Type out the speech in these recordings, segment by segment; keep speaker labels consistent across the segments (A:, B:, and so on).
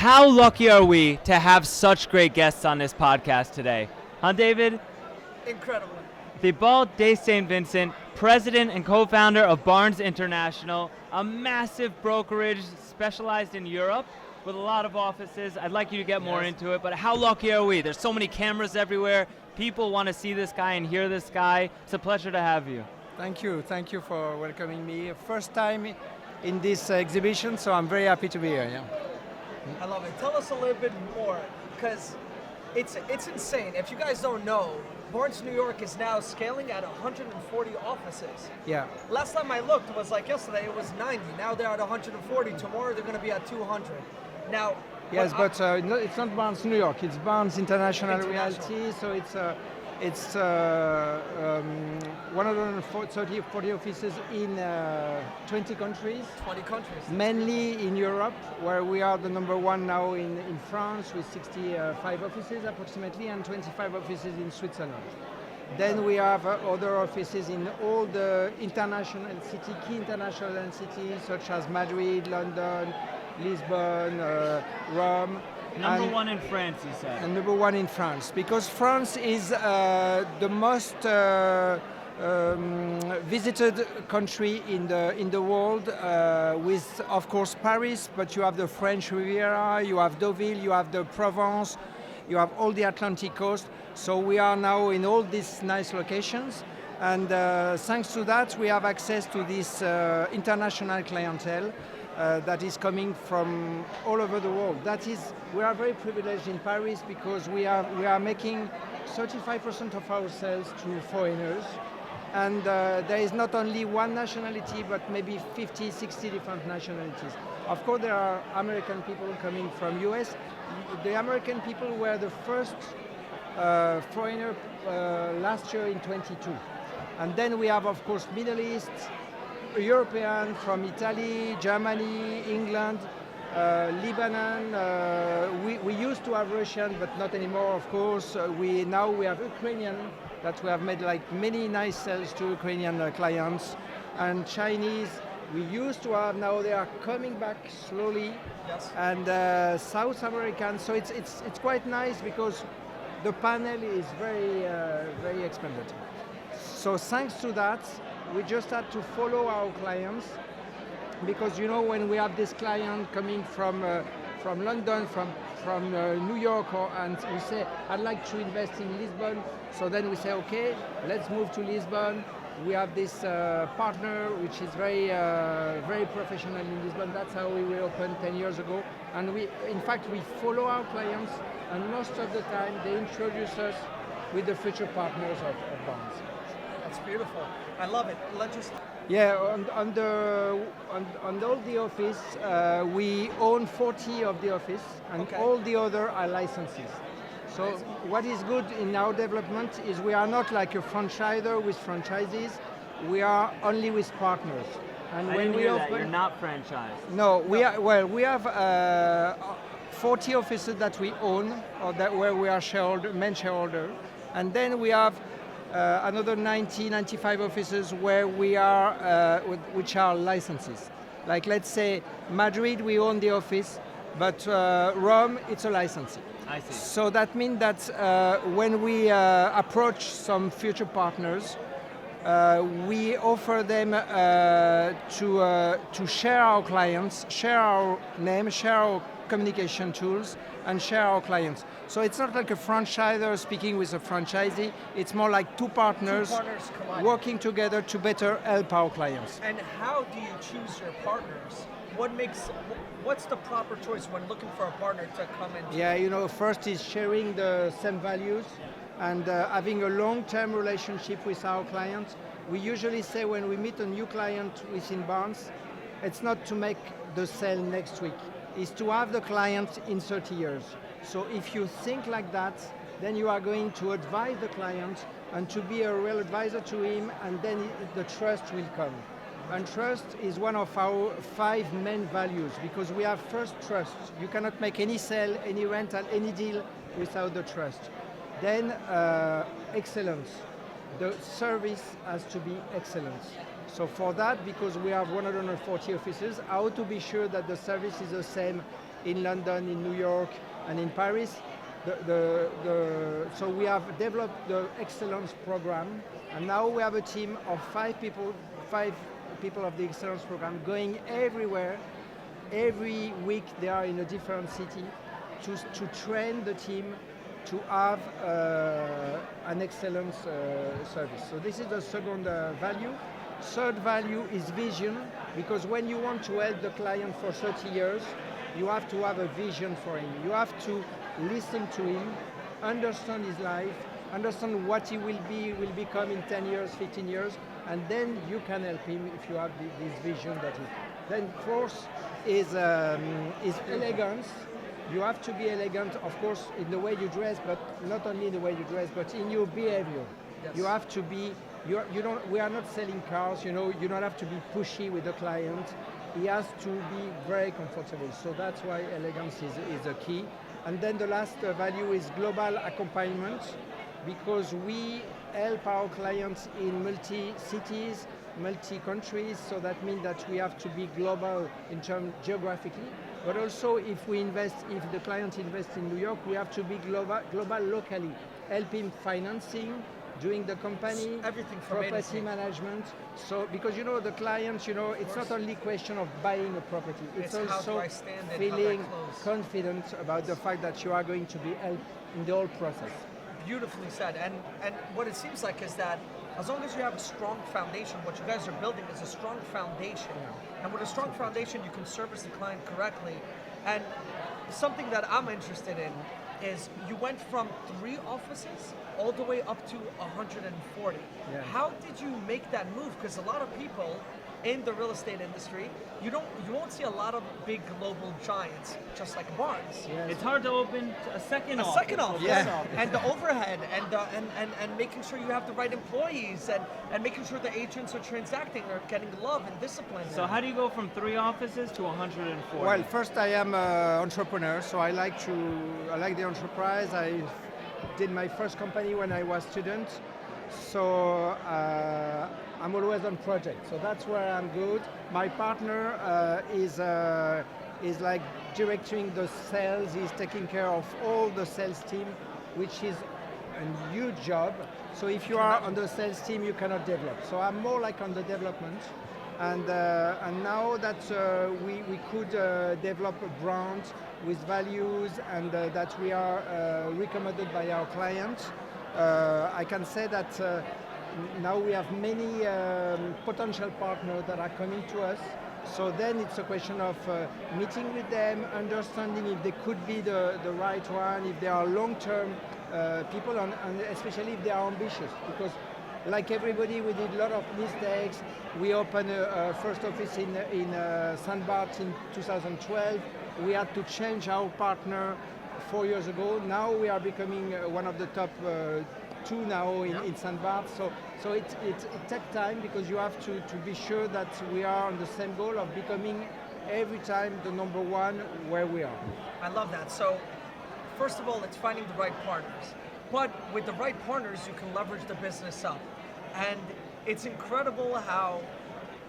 A: How lucky are we to have such great guests on this podcast today? Huh, David?
B: Incredible.
A: Thibault de St. Vincent, president and co-founder of Barnes International, a massive brokerage specialized in Europe with a lot of offices. I'd like you to get more into it, but how lucky are we? There's so many cameras everywhere. People want to see this guy and hear this guy. It's a pleasure to have you.
B: Thank you for welcoming me. First time in this exhibition, so I'm very happy to be here. Yeah.
C: I love it. Tell us a little bit more, because it's insane. If you guys don't know, Barnes New York is now scaling at 140 offices.
B: Yeah.
C: Last time I looked, it was like yesterday, it was 90. Now they're at 140. Tomorrow they're going to be at 200. Now.
B: Yes, but no, it's not Barnes New York. It's Barnes International Realty. So it's 140 offices in 20 countries.
C: 20 countries.
B: Mainly in Europe, where we are the number one now in France with 65 offices approximately and 25 offices in Switzerland. Then we have other offices in all the key international cities such as Madrid, London, Lisbon, Rome.
A: Number one in France, you said.
B: And number one in France, because France is the most visited country in the world, with of course Paris, but you have the French Riviera, you have Deauville, you have the Provence, you have all the Atlantic coast. So we are now in all these nice locations, and thanks to that we have access to this international clientele that is coming from all over the world. We are very privileged in Paris because we are making 35% of our sales to foreigners, and there is not only one nationality but maybe 50, 60 different nationalities. Of course there are American people coming from US. The American people were the first foreigner last year in 22. And then we have of course Middle East, European from Italy, Germany, England, Lebanon. We used to have Russian, but not anymore, of course. Now we have Ukrainian, that we have made like many nice sales to Ukrainian clients, and Chinese. We used to have, now they are coming back slowly,
C: Yes.
B: and South American. So it's quite nice because the panel is very expanded. So thanks to that, we just had to follow our clients, because when we have this client coming from London, from New York, and we say, I'd like to invest in Lisbon. So then we say, okay, let's move to Lisbon. We have this partner which is very professional in Lisbon. That's how we opened 10 years ago. And we follow our clients, and most of the time they introduce us with the future partners of Barnes.
C: That's beautiful. I love it. Let's just.
B: Yeah, on all the office, we own 40 of the office, and
C: Okay.
B: all the other are licenses. So what is good in our development is we are not like a franchisor with franchises. We are only with partners. And
A: I didn't hear that. You're not franchised.
B: No, we have 40 offices that we own, or where we are main shareholder, and then we have another 95 offices where we are, which are licenses. Like let's say Madrid, we own the office, but Rome, it's a license.
A: I see.
B: So that means that when we approach some future partners, we offer them to share our clients, share our name, share our communication tools, and share our clients. So it's not like a franchisor speaking with a franchisee, it's more like two partners
C: colliding.
B: working together to better help our clients.
C: And how do you choose your partners? What's the proper choice when looking for a partner to come in?
B: Yeah, first is sharing the same values and having a long-term relationship with our clients. We usually say when we meet a new client within Barnes, it's not to make the sale next week, it's to have the client in 30 years. So if you think like that, then you are going to advise the client and to be a real advisor to him, and then the trust will come. And trust is one of our 5 main values, because we have first trust. You cannot make any sale, any rental, any deal without the trust. Then excellence. The service has to be excellent. So for that, because we have 140 offices, how to be sure that the service is the same in London, in New York, and in Paris. So we have developed the excellence program, and now we have a team of five people of the excellence program going everywhere. Every week they are in a different city to train the team to have an excellence service. So this is the second value. Third value is vision, because when you want to help the client for 30 years, you have to have a vision for him. You have to listen to him, understand his life, understand what he will become in 10 years, 15 years, and then you can help him if you have this vision that is. Then fourth is elegance. You have to be elegant, of course, in the way you dress, but not only in the way you dress, but in your behavior.
C: Yes.
B: You have to be, we are not selling cars, you don't have to be pushy with the client. He has to be very comfortable. So that's why elegance is a key. And then the last value is global accompaniment, because we help our clients in multi-cities, multi-countries, so that means that we have to be global in terms geographically, but also if the client invests in New York, we have to be global locally, help him financing, doing the company,
C: everything from
B: property management. So because the client, it's not only question of buying a property, it's also feeling confident about the fact that you are going to be helped in the whole process.
C: Beautifully said. And what it seems like is that as long as you have a strong foundation, what you guys are building is a strong foundation. Yeah. And with a strong foundation, you can service the client correctly. And something that I'm interested in is you went from 3 offices all the way up to 140.
B: Yeah.
C: How did you make that move? Because a lot of people in the real estate industry, you won't see a lot of big global giants, just like Barnes.
B: Yes.
A: It's hard to open a second office.
C: Second office.
B: Yeah.
C: And the overhead and making sure you have the right employees and making sure the agents are transacting or getting love and discipline.
A: So how do you go from 3 offices to 140?
B: Well, first I am an entrepreneur, so I like the enterprise. I did my first company when I was student, so I'm always on project. So that's where I'm good. My partner is like directing the sales. He's taking care of all the sales team, which is a huge job. So if you are on the sales team, you cannot develop. So I'm more like on the development. And now that we could develop a brand with values and that we are recommended by our clients, I can say that now we have many potential partners that are coming to us. So then it's a question of meeting with them, understanding if they could be the right one, if they are long-term people, and especially if they are ambitious. Because like everybody, we did a lot of mistakes. We opened a first office in St. Barth in 2012. We had to change our partner 4 years ago. Now we are becoming one of the top 2 now in St. Barth. So it takes time, because you have to be sure that we are on the same goal of becoming every time the number 1 where we are.
C: I love that. So first of all, it's finding the right partners. But with the right partners, you can leverage the business up. And it's incredible how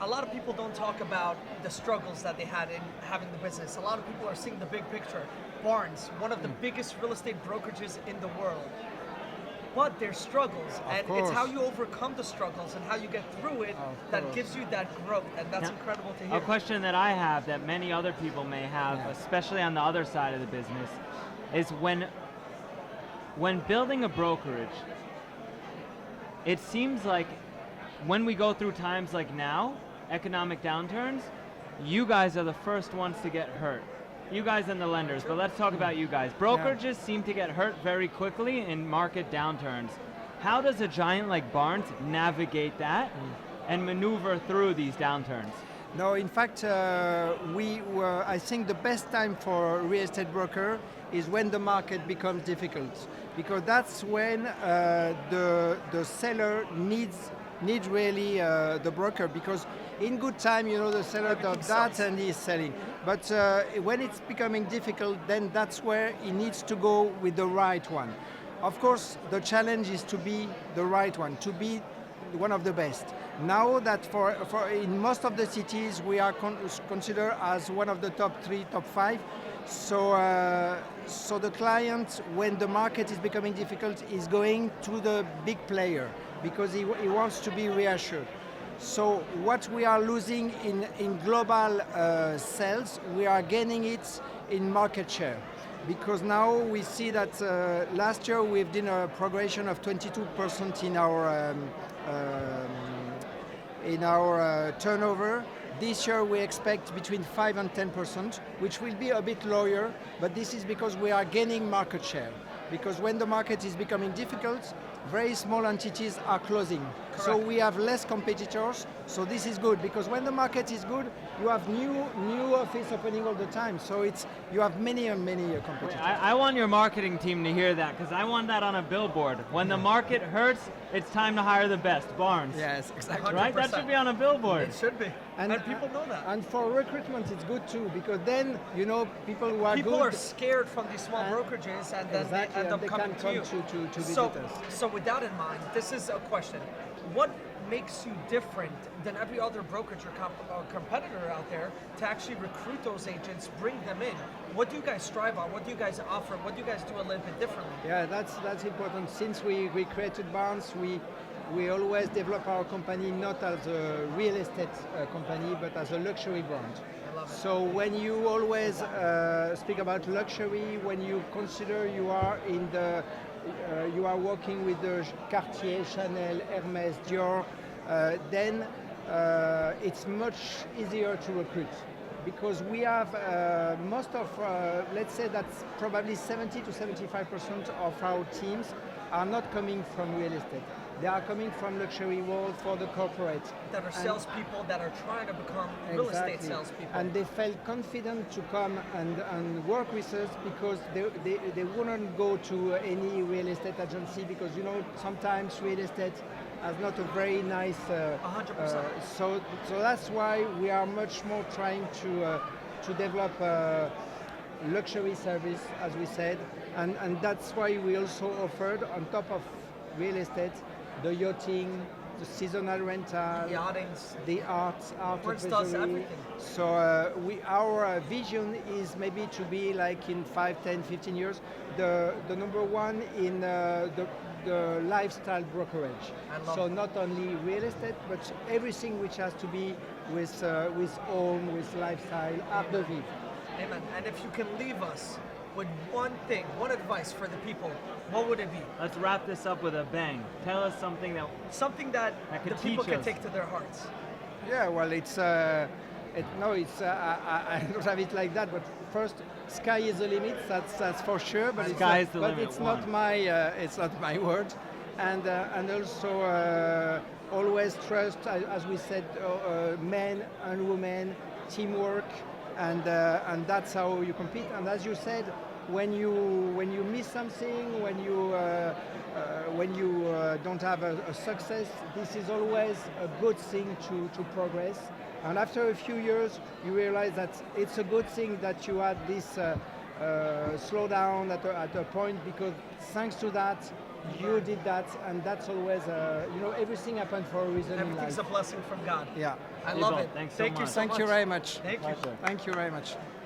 C: a lot of people don't talk about the struggles that they had in having the business. A lot of people are seeing the big picture. Barnes, one of the biggest real estate brokerages in the world. But there's struggles, and it's how you overcome the struggles and how you get through it that gives you that growth, and that's incredible to hear.
A: A question that I have that many other people may have, especially on the other side of the business, is when building a brokerage, it seems like when we go through times like now, economic downturns, you guys are the first ones to get hurt. You guys and the lenders, but let's talk about you guys. Brokerages seem to get hurt very quickly in market downturns. How does a giant like Barnes navigate that and maneuver through these downturns?
B: No, in fact, I think the best time for a real estate broker is when the market becomes difficult, because that's when the seller needs really the broker, because in good time, the seller does that and he's selling. But when it's becoming difficult, then that's where he needs to go with the right one. Of course, the challenge is to be the right one, to be one of the best. Now that in most of the cities we are considered as one of the top 3, top 5, So the client, when the market is becoming difficult, is going to the big player because he wants to be reassured. So what we are losing in global sales, we are gaining it in market share. Because now we see that last year we've done a progression of 22% in our turnover. This year we expect between 5 and 10%, which will be a bit lower, but this is because we are gaining market share. Because when the market is becoming difficult, very small entities are closing.
C: Correct.
B: So we have less competitors, so this is good, because when the market is good, you have new office opening all the time, so you have many and many competitors.
A: I want your marketing team to hear that, because I want that on a billboard. When the market hurts, it's time to hire the best, Barnes.
B: Yes, exactly.
A: Right? That should be on a billboard.
C: It should be. And people know that.
B: And for recruitment, it's good too, because then, people who are
C: People
B: good...
C: are scared from these small brokerages, and then
B: Exactly,
C: they end
B: and
C: up
B: they
C: coming
B: can
C: to
B: come
C: you.
B: to visit
C: so,
B: us.
C: so with that in mind, this is a question. What makes you different than every other brokerage or competitor out there to actually recruit those agents, bring them in? What do you guys strive on? What do you guys offer? What do you guys do a little bit differently?
B: Yeah, that's important. Since we created Barnes, we always develop our company not as a real estate company, but as a luxury brand.
C: I love it.
B: So when you always speak about luxury, when you consider you are you are working with the Cartier, Chanel, Hermes, Dior, then it's much easier to recruit. Because we have most of, let's say that's probably 70 to 75% of our teams are not coming from real estate. They are coming from luxury world for the corporate.
C: That are salespeople that are trying to become real estate salespeople.
B: And they felt confident to come and work with us because they wouldn't go to any real estate agency because sometimes real estate has not a very nice.
C: 100%.
B: So that's why we are much more trying to develop luxury service, as we said, and that's why we also offered on top of real estate the yachting, the seasonal rental,
C: The awnings.
B: the art
C: Prince does
B: advisory.
C: everything.
B: So our vision is maybe to be like in 5, 10, 15 years, the number one in the lifestyle brokerage.
C: I love
B: So
C: it.
B: not only real estate, but everything which has to be with home, with lifestyle, art de vivre.
C: Amen. And if you can leave us with one thing, one advice for the people, what would it be?
A: Let's wrap this up with a bang. Tell us something that
C: Something that
A: could
C: the people
A: teach
C: can
A: us.
C: take to their hearts.
B: Yeah, well, I don't have it like that. But first, sky is the limit. That's for sure. But
A: Sky
B: it's
A: is the
B: not,
A: limit,
B: But it's not my word. And also always trust, as we said, men and women, teamwork, and that's how you compete. And as you said, when you miss something, when you don't have a success, this is always a good thing to progress. And after a few years, you realize that it's a good thing that you had this slowdown at a point, because thanks to that, you did that, and that's always, everything happened for a reason in
C: Everything's a
B: life.
C: blessing from God.
B: Yeah.
C: I
A: Yvon,
C: love it.
A: thanks so
C: Thank you
A: much.
C: so
B: Thank
C: much.
B: you very much.
C: Thank you.
A: Pleasure.
B: Thank you very much.